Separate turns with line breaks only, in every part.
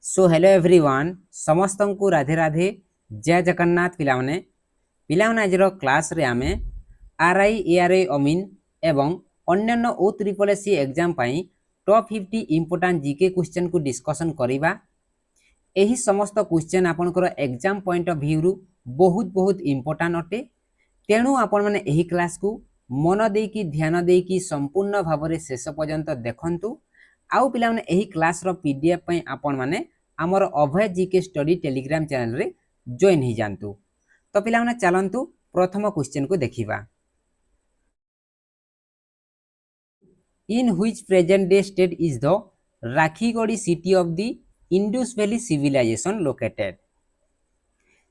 So hello everyone समस्त को राधे राधे जय जगन्नाथ पिलाने आज क्लास रे आमे आरआई एआरआई अमीन एवं अन्य ओ ट्रिपल एससी एग्जाम पाई टॉप 50 इंपोर्टेंट जीके क्वेश्चन को डिस्कशन करिबा। एही समस्त क्वेश्चन आपनकर एग्जाम पॉइंट ऑफ व्यू रु बहुत बहुत इंपोर्टेंट अटे। तेणु आपण माने एही क्लास को मन देकी ध्यान देकी संपूर्ण भाव में शेष पर्यंत देखंतु। आउ पिला माने एही क्लास रो पीडीएफ पई आपण माने आमर Abhay GK study telegram channel रे जॉइन ही जानतु। तो पिला माने चलंतु प्रथम क्वेश्चन को देखिबा। In which present day state is the Rakhigarhi city of the Indus valley civilization located.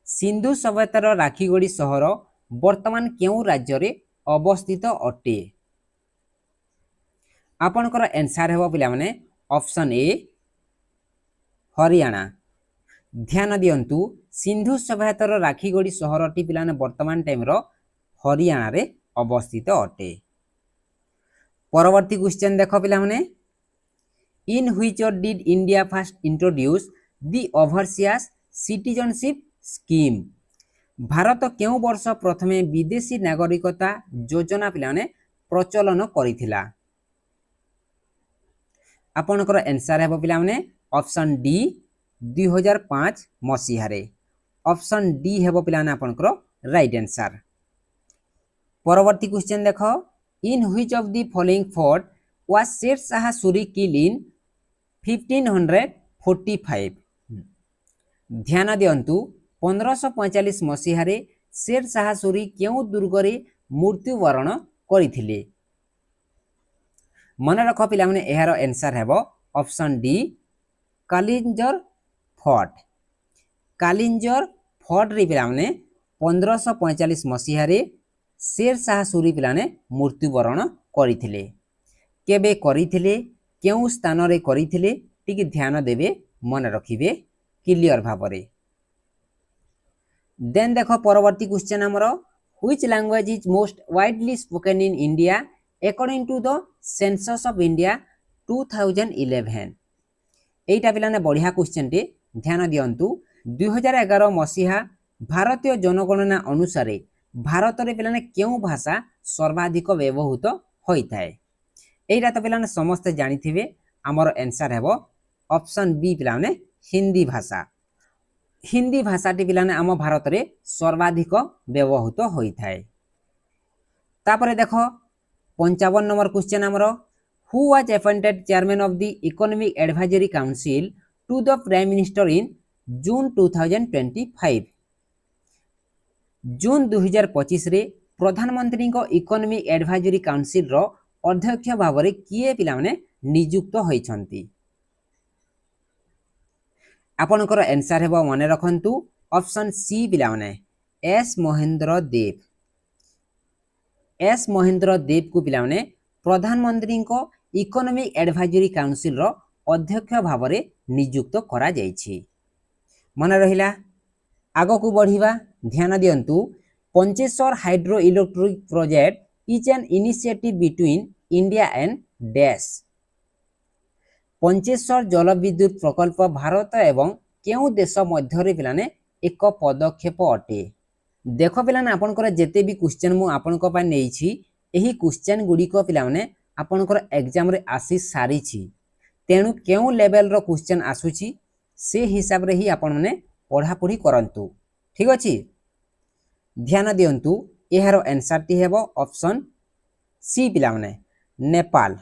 Sindhu सभ्यतार राखीगढ़ी सहर वर्तमान केउ राज्य रे अवस्थित अटे? आपनकर आंसर हेबो पिला माने ऑप्शन ए हरियाणा। ध्यान दियंतु सिंधु सभ्यतार राखीगढ़ी सहरटी पिलाने वर्तमान टाइम रो हरियाणा रे अवस्थित अटे। परवर्ती क्वेश्चन देखो पिला माने in which year did India first introduce the overseas citizenship scheme. Bharat केउ वर्ष प्रथमे विदेशी नागरिकता योजना पिलाने प्रचलन करिथिला? आपनकर आंसर हेबो पिला माने ऑप्शन डी 2005 मसीहारे। ऑप्शन डी हेबो पिलाने आपनकर राइट आंसर। परवर्ती क्वेश्चन देखो in which of the following fort was Sher Shah Suri किल इन 1545। ध्यान दियंतु 1545 मसीहारे शेर शाह सूरी केउ दुर्गरे मृत्युवरण करिथिले? मन रख पिला माने एहार आंसर हेबो option D Kalinjar fort. Kalinjar fort रे पिला माने 1545 मसीहारे शेर शाह सूरी पिलाने मृत्युवरण करिथिले। केबे करिथिले केउ स्थान रे करिथिले टिके ध्यान देबे मन रखिबे क्लियर भाबरे। देन देखो परवर्ती क्वेश्चन हमरो which language is most widely spoken in India according to the census of India 2011। एटा पिलाने बढ़िया क्वेश्चन टे ध्यान दियंतु 2011 मसीहा भारतीय जनगणना अनुसार भारत रे पिलाने केउ भाषा सर्वाधिक व्यवहृत होइथाय? एटा तो पिलाने समस्त जानि थिबे हमर आंसर हेबो ऑप्शन बी पिलाने हिंदी भाषा। हिंदी भाषाटी पिलाने आम भारत रे सर्वाधिक व्यवहृत होइथाय। तापरे देखो 55 नंबर क्वेश्चन हमरो who was appointed chairman of the economic advisory council to the prime minister in June 2025। June 2025 रे प्रधानमंत्री को इकोनॉमिक एडवाइजरी काउंसिल रो अध्यक्ष भाव रे किए पिला माने नियुक्त होइछंती? आपनकर आंसर हेबो मने रखंतु ऑप्शन सी पिला माने एस महेंद्र देव। एस महेंद्र देव को पिला माने प्रधानमंत्री को इकोनॉमिक एडवाइजरी काउंसिल रो अध्यक्ष भाव रे नियुक्त करा जायछि। मन रहिला आगो को बढ़िबा। ध्यान दियंतु Pancheshwar hydro electric project is an initiative between India and dash. Pancheshwar जल विद्युत प्रकल्प भारत एवं केउ देश मध्य रे पिलाने एक पदक्षेप अटे? देखो पिलाने आपनकर जेते भी क्वेश्चन मु आपनको पा नेइछि एही क्वेश्चन गुडी को पिलाने आपनकर एग्जाम रे आसी सारिछि। तेणु केउ लेवल रो क्वेश्चन आसुछि से हिसाब रे ही आपन माने पढ़ा पढ़ी करंतु। ठीक अछि? ध्यान दियंतु एहारो आंसर टी हेबो ऑप्शन सी पिला माने नेपाल।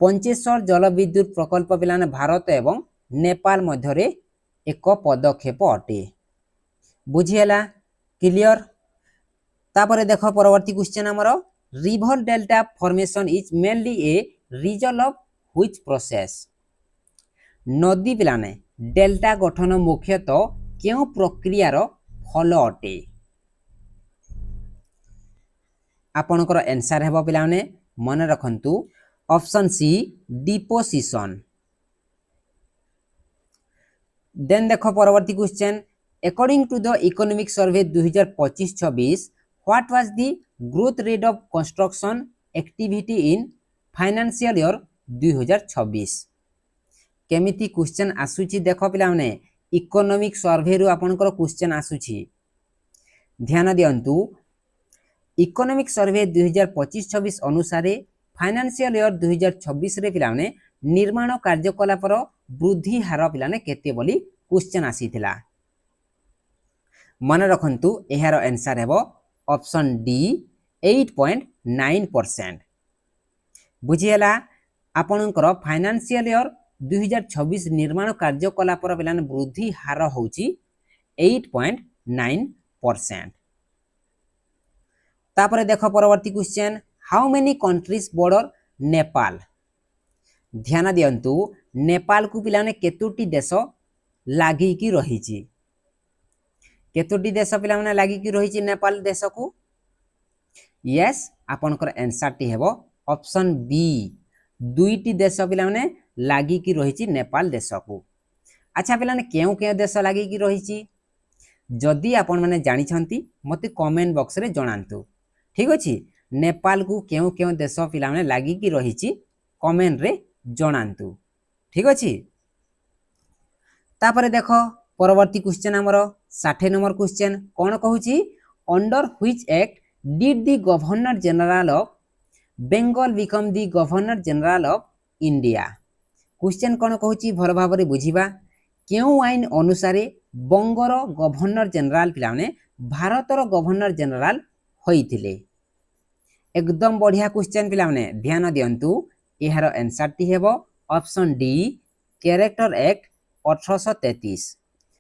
पंचेश्वर जल विद्युत प्रकल्प पिलाने भारत एवं नेपाल मध्य रे एक पदक्षेप अटे। बुझियला क्लियर? तापरे देखो परवर्ती क्वेश्चन हमरो river delta formation is mainly a result of which process. नदी पिलाने डेल्टा गठन मुख्यतः केउ प्रक्रियार फल अटे? आपनकर आंसर हेबो पिलाने मन रखंतु ऑप्शन सी डिपोजिशन। देन देखो परवर्ती question according to the economic survey 2025-26 what was the growth rate of construction activity in financial year 2026। केमिति क्वेश्चन आसुची देख पिलाने इकोनॉमिक सर्वे रु आपनकर क्वेश्चन आसुची ध्यान दियंतु इकोनॉमिक सर्वे 2025-26 अनुसार फाइनेंशियल ईयर 2026 रे पिलाने निर्माण कार्यकलापर वृद्धि हार पिलाने केते बोली क्वेश्चन आसीथिला मन रखंतु एहार आंसर हेबो ऑप्शन डी 8.9%। बुझियला आपनकर फाइनेंशियल ईयर 2026 निर्माण कार्यकलापर पिलाने वृद्धि हार होची 8.9%। तापरे देखो परवर्ती question how many countries border Nepal. ध्यान दियंतु नेपाल को पिलाने केतोटी देश लागी की रहिची केतोटी देश पिलाने लागी की रहिची नेपाल देश को यस आपनकर आंसर टी हेबो ऑप्शन बी दुईटी देश पिलाने लागी की रहिची नेपाल देश को। अच्छा पिलाने केउ केउ देश लागी की रहिची जदि आपण माने जानि छंती मते कमेंट बॉक्स रे जणांतु ठीक अछि नेपाल को केउ केउ देश पिलाने लागी की रहिची कमेंट रे जणांतु ठीक अछि। तापरे देखो परवर्ती क्वेश्चन हमर 60 नंबर क्वेश्चन कोन कहूची under which act did the governor general of Bengal become the governor general of India. Question कोन कहूची भर भाबरे बुझिबा केउ आईन अनुसार बंगर गवर्नर जनरल पिलाने भारतर गवर्नर जनरल होइथिले एकदम बढ़िया क्वेश्चन पिलाने ध्यान दियंतु एहार आंसर टी हेबो option D charter act 1833।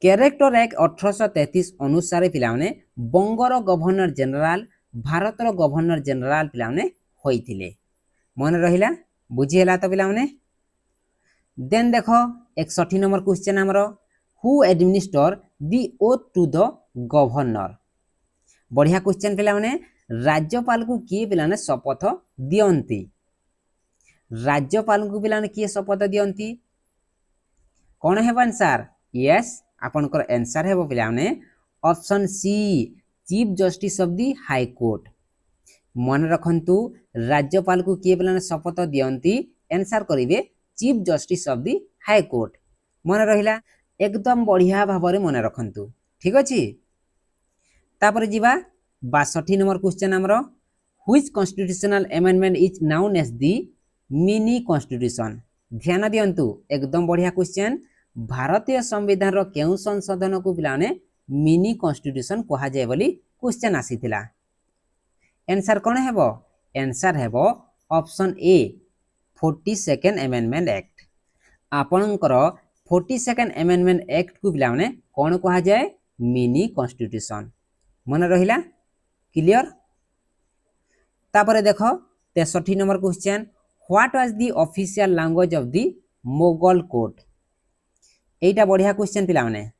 Charter act 1833 अनुसार पिलाने बंगर गवर्नर जनरल भारतर गवर्नर जनरल पिलाने होइथिले मन रहिला बुझियला तो पिलाने। देन देखो 61 नंबर क्वेश्चन हमर who administer the oath to the governor. बढ़िया क्वेश्चन पिलाने राज्यपाल को किए पिलाने शपथ दियंती राज्यपाल को पिलाने किए शपथ दियंती कौन है आंसर यस आपनकर आंसर है पिलाने option C chief justice of the high court. मन रखंतु राज्यपाल को किए पिलाने शपथ दियंती आंसर करिवे chief justice of the high court मन रहिला एकदम बढ़िया भाबरे मन रखंतु ठीक अछि। तापर जीवा 62 नंबर क्वेश्चन हमरो which constitutional amendment is known as the mini constitution. ध्यान दियंतु एकदम बढ़िया क्वेश्चन भारतीय संविधान रो केउ संशोधन को पिलाने मिनी कॉन्स्टिट्यूशन कहा जाय बोली क्वेश्चन आसीथिला आंसर कोन हेबो आंसर हेबो option A 42nd amendment act. आपनकर 42nd अमेंडमेंट एक्ट को पिलाने कोन कहा जाय मिनी कॉन्स्टिट्यूशन मन रहिला क्लियर। तापरे देखो 63 number question what was the official language of the Mughal court. एटा बढ़िया क्वेश्चन पिलाने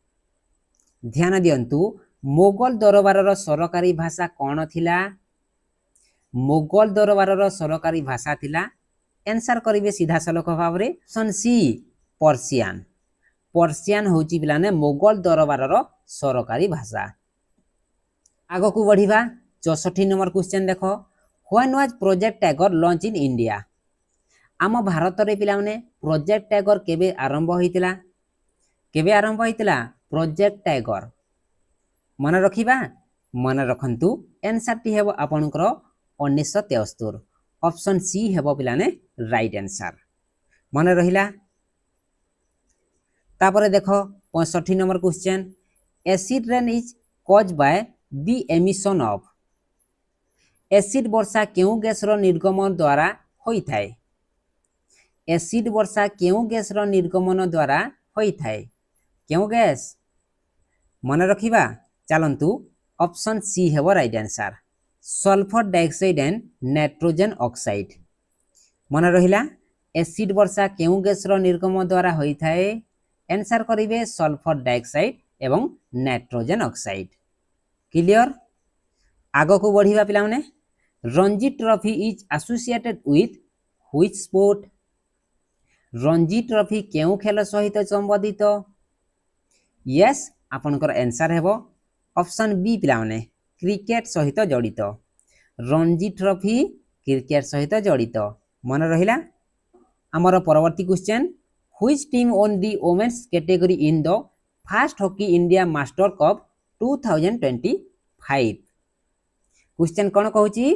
ध्यान दियंतु मोगल दरबार रो सरकारी भाषा कोन थिला मोगल दरबार रो सरकारी भाषा थिला आंसर करिवे सीधा सलख भाबरे ऑप्शन सी पर्शियन। पर्शियन होची पिलाने मोगल दरबार रो सरकारी भाषा। आगो को बढ़िबा 64 नंबर क्वेश्चन देखो when was project tiger launch in India. आम भारत रे पिलाने प्रोजेक्ट टाइगर केबे आरंभ होइतिला प्रोजेक्ट टाइगर मन रखिबा मन रखंतु आंसर टी हेबो आपनकर 1973 ऑप्शन सी हेबो पिलाने राइट आंसर मन रहिला। तापरे देखो 65 number question acid rain is cause by the emission of. Acid वर्षा केउ गैस रो निर्गमन द्वारा होई थाए एसिड वर्षा केउ गैस रो निर्गमन द्वारा होई थाए केउ गैस मन रखिबा चलंतु ऑप्शन सी हेबो right answer sulphur dioxide and nitrogen oxide मन रहिला एसिड वर्षा केउ गैस रो निर्गमन द्वारा होई थाए आंसर करिवे सल्फर डाइऑक्साइड एवं नाइट्रोजन ऑक्साइड क्लियर। आगो को बढ़िबा पिलाने Ranji trophy is associated with which sport. Ranji trophy केउ खेल सहित संबंधित यस आपनकर आंसर हेबो ऑप्शन बी पिलाने क्रिकेट सहित जड़ित रणजी ट्रॉफी क्रिकेट सहित जड़ित मन रहिला। आमर परवर्ती question Which team won the women's category in the first Hockey India Master Cup 2025? Question कौन कहूची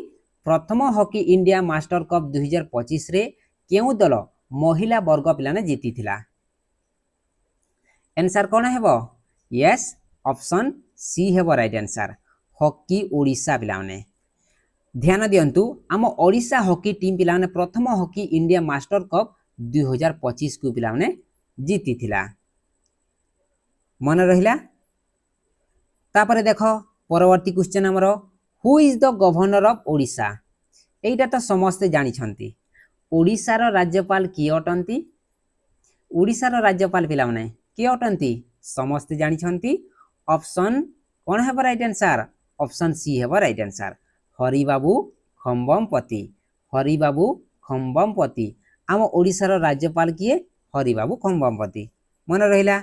प्रथम हॉकी इंडिया मास्टर कप 2025 रे केउ दल महिला वर्ग पिलाने जीती थिला? आंसर कौन हेबो? यस, ऑप्शन सी हेबो राइट आंसर, हॉकी ओडिशा पिलाने। ध्यान दियंतु आम ओडिशा हॉकी टीम पिलाने प्रथम हॉकी इंडिया मास्टर कप 2025 को पिलाने जीती थिला। मन रहिला? तापरे देखो परवर्ती क्वेश्चन हमरो, who is the governor of Odisha? एटा तो समस्ते जानि छंती। ओडिशा रो राज्यपाल किए अटंती? ओडिशा रो राज्यपाल पिलाने किए अटंती? समस्ते जानि छंती। ऑप्शन कौन हेबो राइट आंसर? ऑप्शन सी हेबो राइट आंसर, हरिबाबू खंबमपति। हरिबाबू खंबमपति आम ओडिशा रो राज्यपाल किए? हरिबाबू खंबमपति। मन रहिला?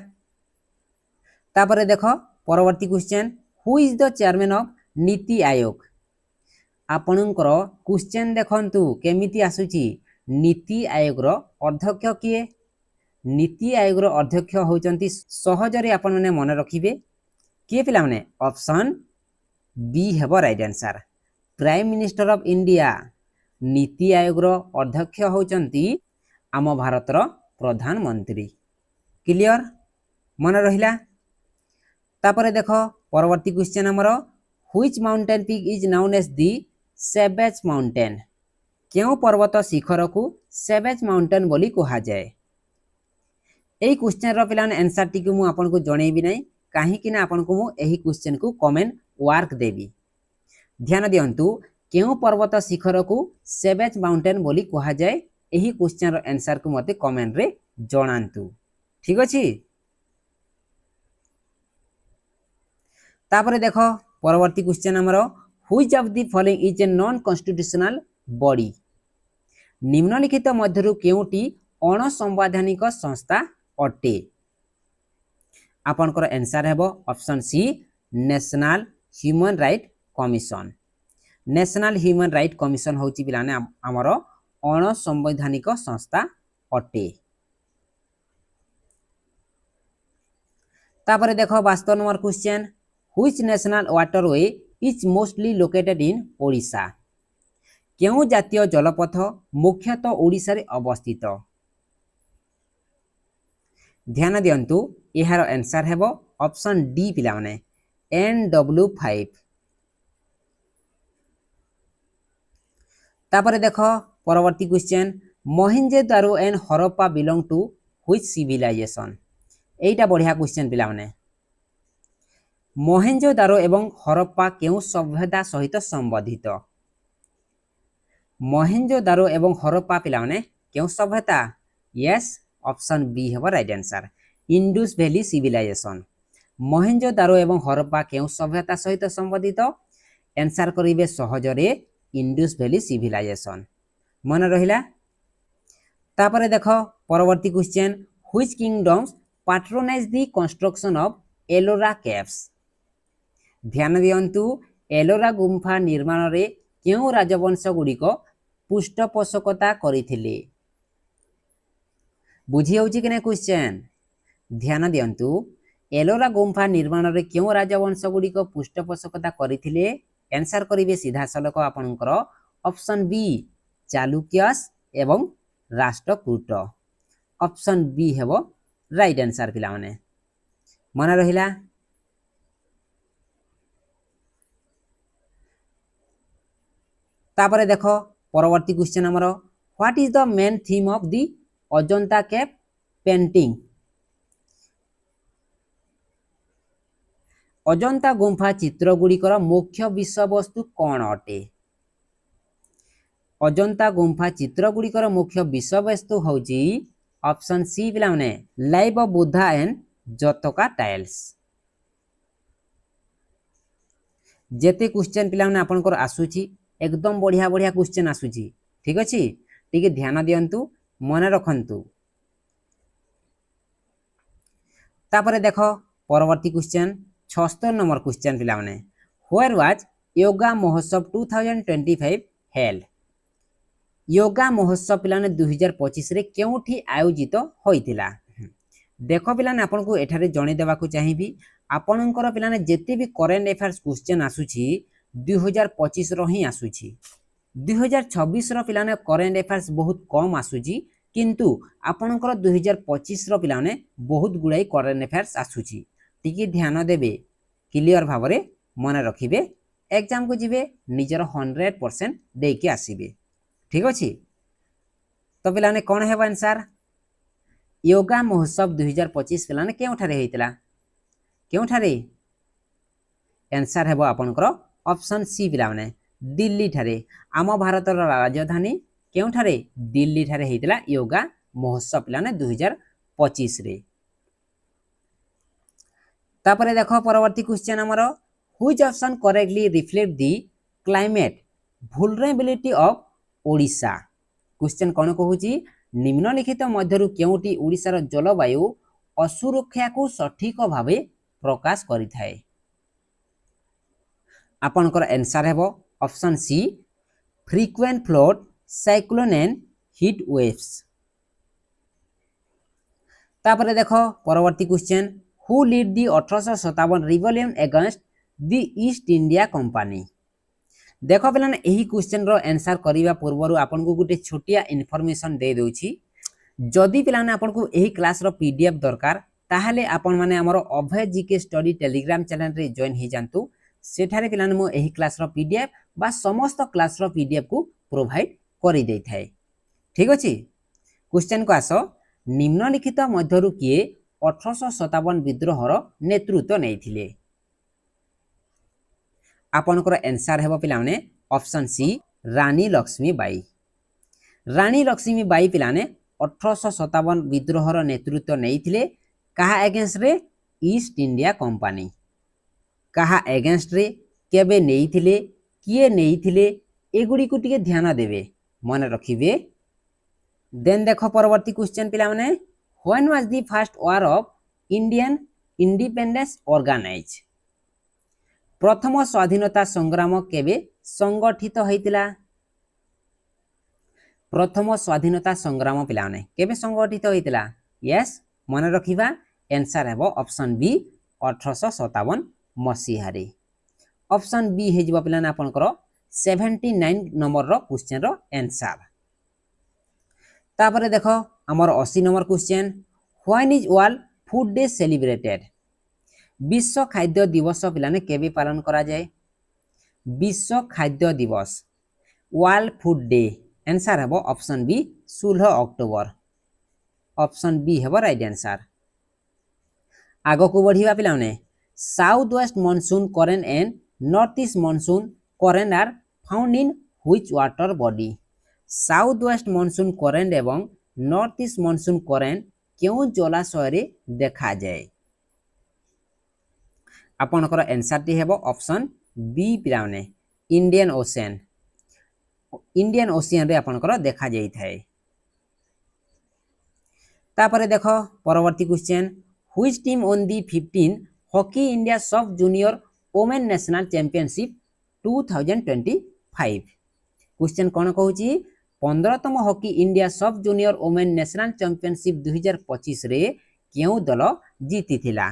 तापरे देखो परवर्ती question, who is the chairman of NITI Aayog? आपणकर क्वेश्चन देखंतु केमिति आसुची। नीति आयोग रो अध्यक्ष किए? नीति आयोग रो अध्यक्ष होचंती सहजरे आपण माने मन रखिबे किए पिला माने? ऑप्शन बी हेबो right answer, prime minister of India. NITI Aayog रो अध्यक्ष होचंती आम भारत रो प्रधानमंत्री। क्लियर? मन रहिला? तापरे देखो परवर्ती क्वेश्चन हमरो, which mountain peak is known as the savage mountain? केउ पर्वत शिखर को सेवेज माउंटेन बोली कहा जाए? एही क्वेश्चन रो पिलाने आंसर टी को मु आपन को जणेबी नै, काहे कि ना आपन को मु एही क्वेश्चन को कमेंट वर्क देबी। ध्यान दियंतु केउ पर्वत शिखर को सेवेज माउंटेन बोली कहा जाए? एही क्वेश्चन रो आंसर को मते कमेंट रे जणांतु। ठीक अछि? तापरे देखो परवर्ती क्वेश्चन हमरो, which of the following is a non constitutional body? निम्नलिखित मध्यरु केउटी अणसंवैधानिक संस्था अटे? आपनकर आंसर हेबो option C, national human right commission. National human right commission होची पिलाने हमरो अणसंवैधानिक संस्था अटे। तापरे देखो 22 number question, which national waterway is mostly located in Odisha? केउ जातीय जलपथ मुख्यतः ओडिशा रे अवस्थित? ध्यान दियंतु एहार आंसर हेबो ऑप्शन डी पिला माने, NW5। तापरे देखो परवर्ती question, Mohenjodaro and Harappa belong to which civilization? एटा बढ़िया क्वेश्चन पिला माने। मोहेंजोदारो एवं हरप्पा केउ सभ्यता सहित संबंधित? मोहेंजोदारो एवं हरप्पा पिला माने केउ सभ्यता? यस, ऑप्शन बी हेबो right answer, Indus valley civilization. Mohenjodaro एवं हरप्पा केउ सभ्यता सहित संबंधित? आंसर करिवे सहजरे इंडस वैली सिविलाइजेशन। मन रहिला? तापरे देखो परवर्ती question, which kingdoms patronise the construction of Ellora caves? ध्यान दियंतु एलोरा गुंफा निर्माण रे केउ राजवंश गुड़िक पृष्ठपोषकता करिथिले? बुझी होउची कि नै क्वेश्चन? ध्यान दियंतु एलोरा गुंफा निर्माण रे केउ राजवंश गुड़िक पृष्ठपोषकता करिथिले? आंसर करिवे सीधा सलक आपनकर ऑप्शन बी, चालुक्यस एवं राष्ट्रकूट। ऑप्शन बी हेबो राइट आंसर पिला माने। मन रहिला? तापरे देखो परवर्ती क्वेश्चन हमरो, what is the main theme of the Ajanta cave painting? Ajanta गुंफा चित्र गुड़िकर मुख्य विषय वस्तु कौन अटे? अजंता गुंफा चित्र गुड़िकर मुख्य विषय वस्तु होची ऑप्शन सी पिला माने, लाइफ ऑफ बुद्धा एंड जतका टाइल्स। जेते क्वेश्चन पिला माने आपनकर आसुची एकदम बढ़िया बढ़िया क्वेश्चन आसुची। ठीक अछि? टिके ध्यान दियंतु, मन रखंतु। तापरे देखो परवर्ती क्वेश्चन 76 नंबर क्वेश्चन पिला माने, व्हेयर वाज योगा महोत्सव 2025 हेल्ड? योगा महोत्सव पिलाने 2025 रे केउठी आयोजित होइतिला। देख पिलाने आपन को एठारे जणे देबा को चाहिबी आपनकर पिलाने जेते भी करेंट अफेयर्स क्वेश्चन आसुची 2025 रो ही आसुची। 2026 रो पिलाने करेंट अफेयर्स बहुत कम आसुची किंतु आपनकर 2025 रो पिलाने बहुत गुड़ाई करेंट अफेयर्स आसुची। टिके ध्यान देबे क्लियर भावरे मन रखिबे एग्जाम को जिबे निजर 100% दे के आसीबे। ठीक अछि तो पिलाने कोन हेबा आंसर योगा महोत्सव 2025 पिलाने केउठारे हेतिला केउठारे आंसर हेबो आपनकर ऑप्शन सी पिलाने दिल्ली ठारे आम भारतर राजधानी केउठारे दिल्ली ठारे हेतिला योगा महोत्सव पिलाने 2025 रे। तापरे देखो परवर्ती क्वेश्चन हमर which option correctly reflect the climate vulnerability of Odisha. Question कोन कहूची निम्नलिखित मध्यरु केउटी ओडिशार जलवायु असुरक्षा को सठिक भावे प्रकाश करि थाए। आपनकर आंसर हेबो option C frequent flood cyclone and heat waves. तापरे देखो परवर्ती question who lead the 1857 revolution against the East India company. देखो पिलाने एही क्वेश्चन रो आंसर करिवा पूर्वरु आपन को गुटे छोटिया इन्फॉर्मेशन दे दोछि। जदि पिलाने आपन को एही क्लास रो पीडीएफ दरकार ताहाले आपन माने हमर अभय जीके स्टडी टेलीग्राम चैनल रे जॉइन ही जानतु। सेठारे पिलाने मो एही क्लास रो पीडीएफ बा समस्त क्लास रो पीडीएफ को प्रोवाइड करि देइ थाए। ठीक अछि क्वेश्चन को आसो निम्नलिखित मध्यरु किए 1857 विद्रोहर नेतृत्व नेइथिले। आपनकर आंसर हेबो पिलाने ऑप्शन सी रानी लक्ष्मीबाई। रानी लक्ष्मीबाई पिलाने 1857 विद्रोहर नेतृत्व नेइथिले कहा अगेंस्ट रे ईस्ट इंडिया कंपनी। कहा अगेंस्ट रे केबे नेइथिले किए नेइथिले एगुडी को टिके ध्यान देबे मन रखिबे। देन देखो परवर्ती क्वेश्चन पिला माने when was the first war of Indian independence organise. प्रथम स्वाधीनता संग्राम केबे संगठित होइतिला। प्रथम स्वाधीनता संग्राम पिला माने केबे संगठित होइतिला। यस मन रखिबा आंसर हेबो ऑप्शन बी 1857 मसीहा रे। ऑप्शन बी हे जिवो पिलाने आपनकर 79 नंबर रो क्वेश्चन रो आंसर। तापरे देखो हमर 80 number question when is world food day celebrated. विश्व खाद्य दिवस पिलाने केबे पालन करा जाए। विश्व खाद्य दिवस वर्ल्ड फूड डे आंसर हेबो option B 16 October. Option B हेबो राइट आंसर। आगो को बढ़िया पिलाने south west monsoon current and north east monsoon current are found in which water body. South west monsoon current एवं नॉर्थ ईस्ट मॉनसून करेंट क्यों जलाशय रे देखा जाए। आपनकर आंसर टी हेबो ऑप्शन बी पिलाने इंडियन ओशन। इंडियन ओशियन रे आपनकर देखा जाई थाए। तापरे देखो परवर्ती question which team won the 15 hockey India sub junior women national championship 2025। Question कोन कहूची 15तम hockey India sub junior women national championship 2025 रे केउ दल जीति थिला।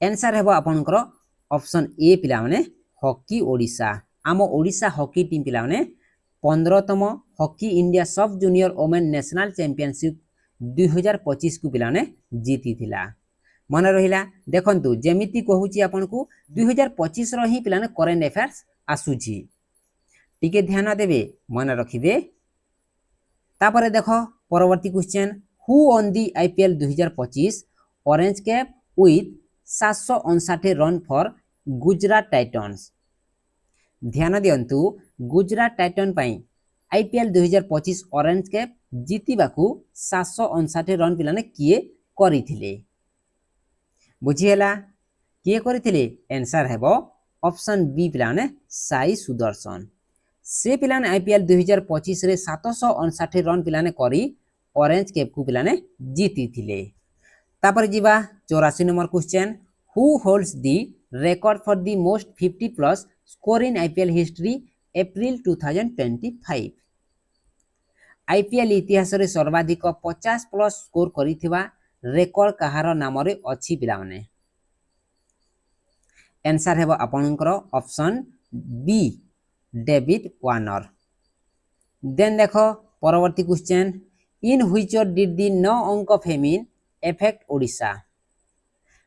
आंसर हेबो आपनकर ऑप्शन ए पिला माने हॉकी ओडिशा। आम ओडिशा हॉकी टीम पिला माने 15तम hockey India sub junior women national championship 2025 को पिला माने जीति थिला। मन रहिला देखंतु जेमिति कहूची आपन को 2025 रो ही पिला ने करेंट अफेयर्स आसुची टिके ध्यान देबे मन रखिबे। तापरे देखो परवर्ती question who on the IPL 2025 orange cap with 759 run for Gujarat titans. ध्यान दियंतु गुजरात टाइटन पई आईपीएल 2025 ऑरेंज कैप जीतिबाकू 759 रन पिलाने किए करिथिले बुझिहेला किए करिथिले। आंसर हेबो ऑप्शन बी पिलाने साई सुदर्शन। से पिलाने आईपीएल 2025 रे 759 रन पिलाने करी ऑरेंज कैप को पिलाने जीति थिले। तापर जीवा 84 number question who holds the record for the most 50+ score in IPL history April 2025। IPL इतिहास रे सर्वाधिक 50+ स्कोर करिथिबा रेकर्ड कहार नाम रे अछि पिला माने आंसर हेबो आपनकर option B David Warner. Then देखो परवर्ती question in which did the 9 अंक फेमिन एफेक्ट ओडिशा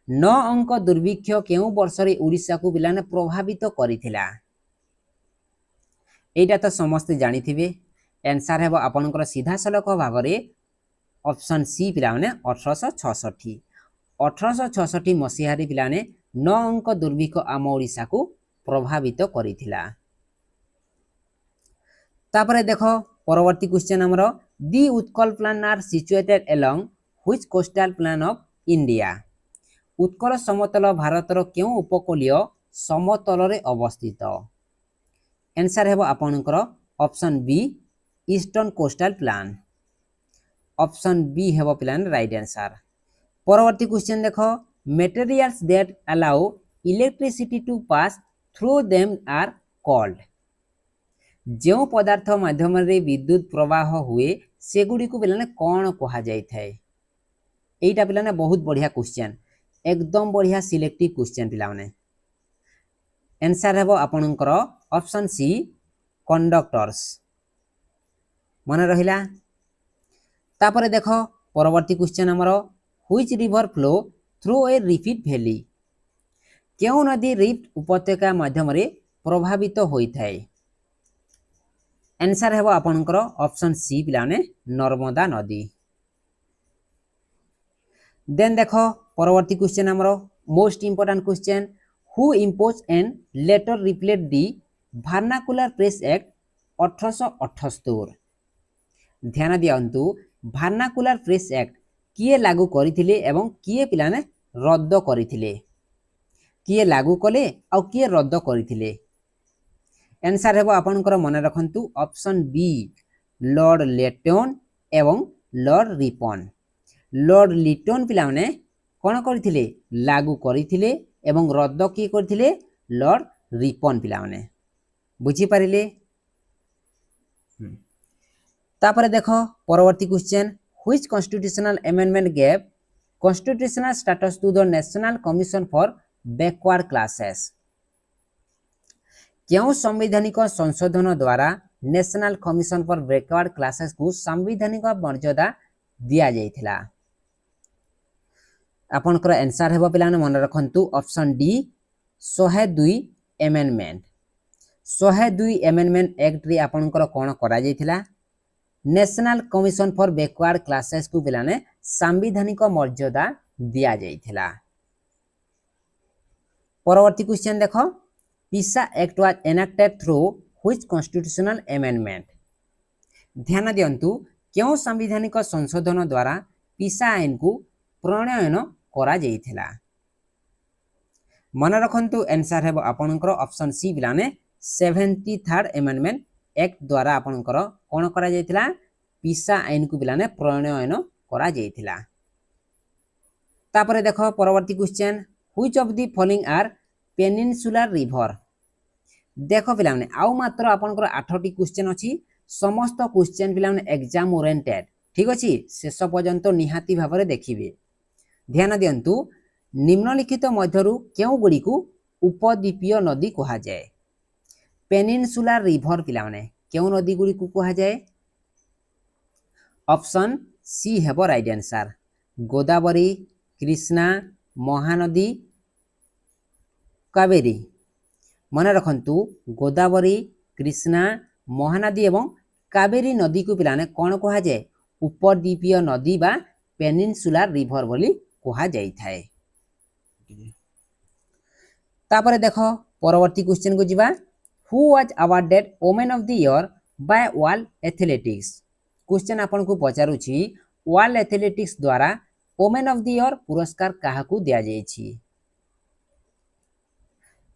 9 अंक दुर्भिक्ष केउ वर्ष रे ओडिशा को बिलाने प्रभावित करिथिला एटा तो समस्त जानी थिबे आंसर हेबो आपनकर सीधा सलख भाव रे ऑप्शन सी पिला माने 1866 1866 मसीहा रे पिलाने 9 अंक दुर्भिक्ष आम ओडिशा को प्रभावित करिथिला। तापरे देखो परवर्ती क्वेश्चन हमरो the Utkal plain are situated along which coastal plain of India Utkal समतल भारतर केउ उपकूलीय समतल रे अवस्थित आंसर हेबो आपनकर option B eastern coastal plain option B हेबो प्लान राइट आंसर। परवर्ती क्वेश्चन देखो materials that allow electricity to pass through them are called जो पदार्थ माध्यम रे विद्युत प्रवाह हुए सेगुडी को पिलाने कौन कहा जाय थाए एटा पिलाने बहुत बढ़िया क्वेश्चन एकदम बढ़िया सिलेक्टिव क्वेश्चन पिला माने आंसर हेबो आपनकर ऑप्शन सी कंडक्टर्स मन रहिला। तापरे देखो परवर्ती क्वेश्चन हमरो which river flow through a rift valley केउ नदी रिफ्ट उपत्यका माध्यम रे प्रभावित होई थाए आंसर हेबो आपनकर ऑप्शन सी पिलाने नर्मदा नदी। देन देखो परवर्ती क्वेश्चन हमरो most important question who impose and later repellent the vernacular press act 1878 ध्यान दियंतु वर्नाकुलर प्रेस एक्ट किए लागू करिथिले एवं किए पिलाने रद्द करिथिले किए लागू कले आ किए रद्द करिथिले आंसर हेबो आपनकर मन रखंतु ऑप्शन बी लॉर्ड लेटन एवं लॉर्ड रिपन लॉर्ड लिटन पिला माने कोन करथिले लागू करथिले एवं रद्द की करथिले लॉर्ड रिपन पिला माने बुझी पारिले। तापरे देखो परवर्ती question which constitutional amendment gave constitutional status to the national commission for backward classes क्यों संवैधानिक संशोधन द्वारा national commission for backward classes को संवैधानिक मर्यादा दिया जाइथिला आपनकर आंसर हेबो पिलाने मन रखंतु option D 102 amendment 102 amendment act रे आपनकर कोन करा जाइथिला national commission for backward classes को पिलाने संवैधानिक मर्यादा दिया जाइथिला। परवर्ती क्वेश्चन देखो पिसा act was enacted through which constitutional amendment ध्यान दियंतु क्यों संवैधानिक संशोधन द्वारा पिसा आईन को प्रणयन करा जाइथिला मन रखंतु आंसर हेबो आपनकर ऑप्शन सी बिलाने 73rd अमेंडमेंट एक्ट द्वारा आपनकर कोन करा जाइथिला पिसा आईन को बिलाने प्रणयन करा जाइथिला। तापरे देखो परवर्ती question which of the following are peninsular river देखो पिलाने आउ मात्र आपनकर 8टी क्वेश्चन अछि समस्त क्वेश्चन पिलाने एग्जाम ओरिएंटेड ठीक अछि शेष पर्यंत निहाती भाबरे देखिबे ध्यान दियंतु निम्नलिखित मध्यरु केउ गुडी को उपद्वीपीय नदी कहा जाय पेनिनसुलर रिवर पिलाने केउ नदी गुडी को कहा जाय ऑप्शन सी हेबो राइट आंसर गोदावरी कृष्णा महानदी कावेरी मन रखंतु गोदावरी कृष्णा महानदी एवं कावेरी नदी को पिलाने कौन कहा जाए उपद्वीपीय नदी बा पेनिनसुलर रिवर बोली कहा जाई थाए। तापरे देखो परवर्ती क्वेश्चन को जिबा who was awarded women of the year by world athletics question आपन को पचारुछि वर्ल्ड एथलेटिक्स द्वारा वुमेन ऑफ द ईयर पुरस्कार काहा को दिया जाई छी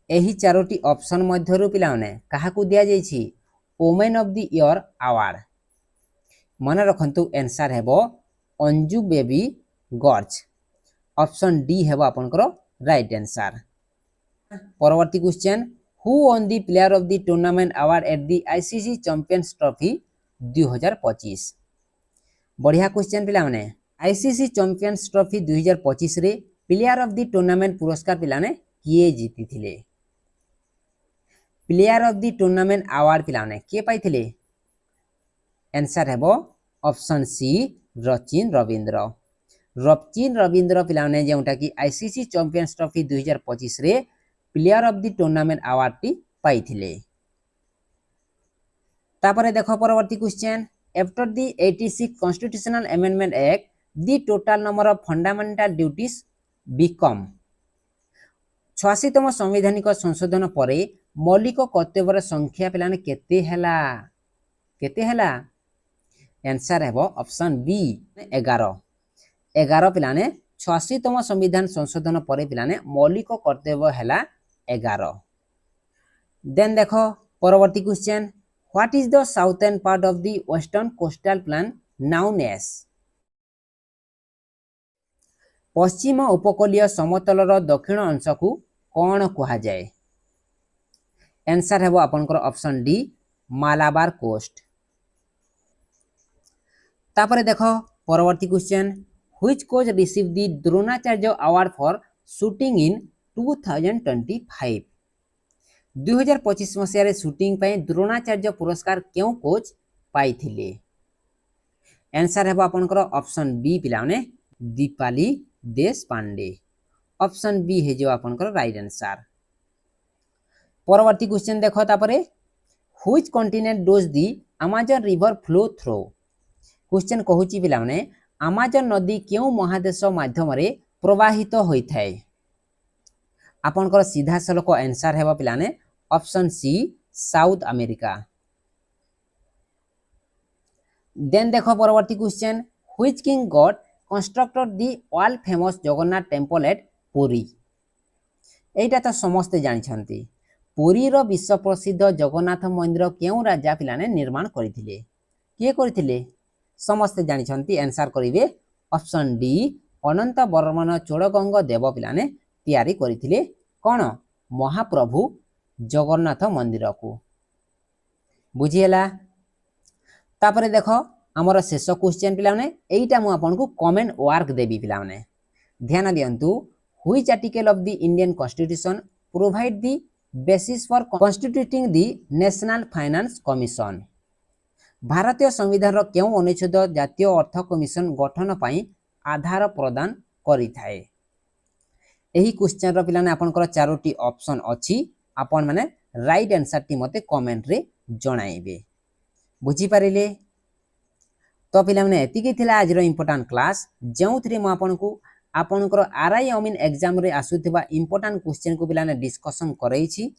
एही चारोटी ऑप्शन मध्यरु पिलाने काहा को दिया जाई छी women of the year award मन रखंतु आंसर हेबो Anju baby gorge option D हेबो आपनकर राइट आंसर। परवर्ती question who one the player of the tournament award at the ICC champions trophy 2025। बढ़िया क्वेश्चन पिला माने आईसीसी चैंपियंस ट्रॉफी 2025 रे प्लेयर ऑफ द टूर्नामेंट पुरस्कार पिला ने किए जीति थिले? Player of the tournament award पिला ने किए पाई थिले? आंसर हेबो ऑप्शन सी रचिन रविंद्र। रचिन रविंद्र पिला ने जेउटा कि आईसीसी चैंपियंस ट्रॉफी 2025 रे player of the tournament award टी पाई थिले। तापरे देखो परवर्ती question after the 86 constitutional amendment act the total number of fundamental duties become 86तम संवैधानिक संशोधन परे मौलिक कर्तव्यर संख्या पिलाने केते हैला आंसर हेबो ऑप्शन बी 11 पिलाने 86तम संविधान संशोधन परे पिलाने मौलिक कर्तव्य हैला 11। देन देखो परवर्ती question what is the southern part of the western coastal plain known as? पश्चिम उपकूलीय समतलर दक्षिण अंश को कौन कहा जाए? आंसर हेबो आपनकर ऑप्शन डी मालाबार कोस्ट। तापरे देखो परवर्ती question which coach receive the Dronacharya award for shooting in 2025? 2025 मसीह रे शूटिंग पे द्रोणाचार्य पुरस्कार क्यों कोच पाई थिले? आंसर हेबो आपनकर ऑप्शन बी पिलाने दीपाली देश पांडे। ऑप्शन बी हे जो आपनकर राइट आंसर। परवर्ती क्वेश्चन देखो तापरे which continent does the Amazon river flow through? Question कहूची पिलाने अमेजन नदी क्यों महादेश माध्यम रे प्रवाहित होइथाय? आपनकर सीधा सलक आंसर हेबो पिलाने option C South America. Then देखो परवर्ती question which king god constructed the world famous Jagannath temple at Puri? एटा तो समस्त जानिछंती पुरी रो विश्व प्रसिद्ध जगन्नाथ मंदिर केउ राजा पिलाने निर्माण करिथिले? किए करिथिले? समस्त जानिछंती आंसर करिवे ऑप्शन डी अनंत वर्मन चोड़गंग देव पिलाने तैयारी करिथिले कोन महाप्रभु जगन्नाथ मंदिर को। बुझिएला? तापरे देखो हमर शेष क्वेश्चन पिलाने एइटा मु आपन को कमेंट वर्क देबी पिलाने ध्यान दियंतु which article of the Indian constitution provide the basis for constituting the national finance commission? भारतीय संविधान रो केउ अनुच्छेद जातीय अर्थ कमिशन गठन पई आधार प्रदान करिथाय? एही क्वेश्चन रो पिलाने आपनकर चारोटी ऑप्शन अछि आपन माने राइट आंसर टी मते कमेंट रे जणाइबे। बुझी पारिले? तो पिला माने एतिकी थिला आज रो इंपोर्टेंट क्लास जेउथरे म आपनको आपनकर आरआई अमीन एग्जाम रे आसुथिबा इंपोर्टेंट क्वेश्चन को पिलाने डिस्कशन करई छी।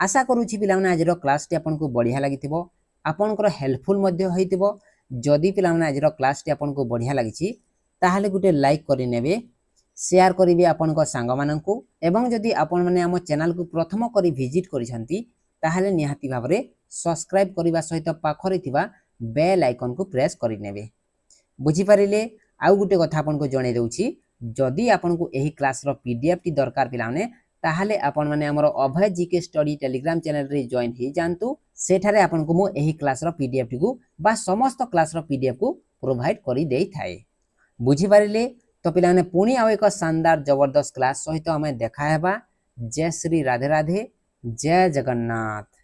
आशा करूछि पिला माने आज रो क्लास टी आपनको बढ़िया लागिथिबो आपनकर हेल्पफुल मध्ये होइथिबो। जदि पिला माने आज रो क्लास टी आपनको बढ़िया लागिछि ताहाले गुटे लाइक करि नेबे शेयर करिवे आपनकर सांग माननकु एवं जदि आपन माने हम चैनल को प्रथम करी विजिट करिसंती ताहाले निहाती भाबरे सब्सक्राइब करिवा सहित पाखरे थिबा बेल आइकन को प्रेस करि नेबे। बुझी पारिले? आउ गुटे कथा आपनको जणे दउछि जदि आपनको एही क्लास रो पीडीएफ टी दरकार पिलाने ताहाले आपन माने हमर अभय जीके स्टडी टेलीग्राम चैनल रे जॉइन हि जानतु। सेठारे आपनको मो एही क्लास रो पीडीएफ टी को बा समस्त क्लास रो पीडीएफ को प्रोवाइड करि देई थाए। बुझी पारिले? तो पिलाने पुणी आउ एक शानदार जबरदस्त क्लास सहित हमें देखा हेबा। जय श्री राधे राधे, जय जगन्नाथ।